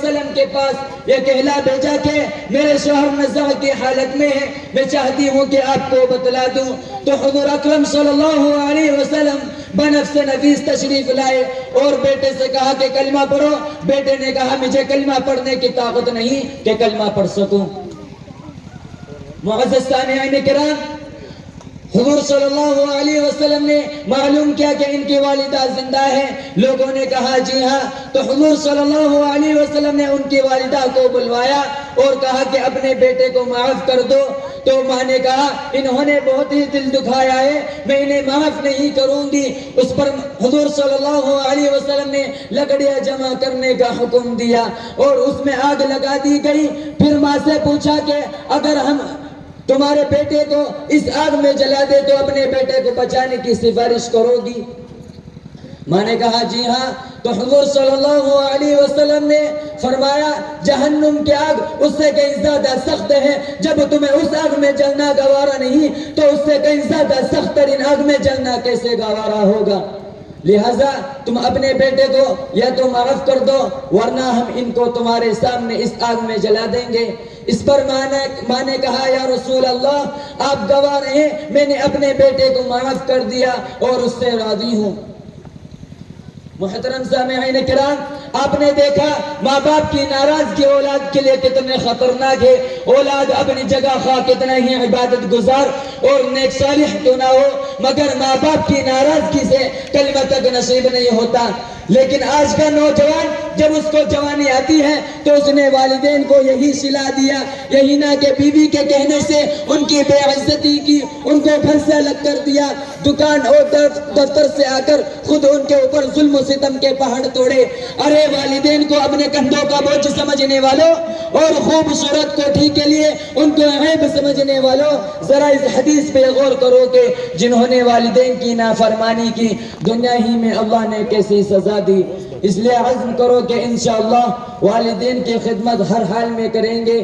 وسلم کے پاس یہ کہلا بھیجا کہ میرے شوہر نزع کی حالت میں ہے، میں چاہتی ہوں کہ آپ کو بتلا دوں۔ تو حضور اکرم صلی اللہ علیہ وسلم بنفس نفیس تشریف لائے اور بیٹے سے کہا کہ کلمہ پڑھو۔ بیٹے نے کہا مجھے کلمہ پڑھنے کی طاقت نہیں کہ کلمہ پڑھ سکوں۔ معزز سامعین کرام، حضور صلی اللہ علیہ وسلم نے معلوم کیا کہ ان کی والدہ زندہ ہے۔ لوگوں نے کہا جی ہاں۔ تو حضور صلی اللہ علیہ وسلم نے ان کی والدہ کو بلوایا اور کہا کہ اپنے بیٹے کو معاف کر دو۔ تو ماں نے کہا انہوں نے بہت ہی دل دکھایا ہے، میں انہیں معاف نہیں کروں گی۔ اس پر حضور صلی اللہ علیہ وسلم نے لکڑیاں جمع کرنے کا حکم دیا اور اس میں آگ لگا دی گئی۔ پھر ماں سے پوچھا کہ اگر ہم تمہارے بیٹے کو اس آگ میں جلا دے تو اپنے بیٹے کو بچانے کی سفارش کرو گی؟ ماں نے کہا جی ہاں۔ تو حضور صلی اللہ علیہ وسلم نے فرمایا جہنم کی آگ اس سے کہیں زیادہ سخت ہے، جب تمہیں اس آگ میں جلنا گوارا نہیں تو اس سے کہیں زیادہ سخت ترین آگ میں جلنا کیسے گوارا ہوگا؟ لہذا تم اپنے بیٹے کو یا تو معاف کر دو ورنہ ہم ان کو تمہارے سامنے اس آگ میں جلا دیں گے۔ اس پر ماں نے کہا یا رسول اللہ آپ گواہ رہیں، میں نے اپنے بیٹے کو معاف کر دیا اور اس سے راضی ہوں۔ محترم سامعین کرام، آپ نے دیکھا ماں باپ کی ناراضگی اولاد کے لیے کتنے خطرناک ہے۔ اولاد اپنی جگہ خواہ کتنا ہی عبادت گزار اور نیک صالح تو نہ ہو، مگر ماں باپ کی ناراضگی سے کلمہ تک نصیب نہیں ہوتا۔ لیکن آج کا نوجوان جب اس کو جوانی آتی ہے تو اس نے والدین کو یہی سلا دیا، یہی نہ کہ بیوی کے کہنے سے ان کی بے عزتی کی، ان کو گھر سے الگ کر دیا، دکان اور دفتر سے آ کر خود ان کے اوپر ظلم و ستم کے پہاڑ توڑے۔ ارے والدین کو اپنے کندھوں کا بوجھ سمجھنے والوں اور خوبصورت کوٹھی کے لیے ان کو عیب سمجھنے والوں، ذرا اس حدیث پہ غور کرو کہ جنہوں نے والدین کی نافرمانی کی دنیا ہی میں اللہ نے کیسی سزا دی۔ اس لیے عزم کرو کہ انشاءاللہ والدین کی خدمت ہر حال میں کریں گے۔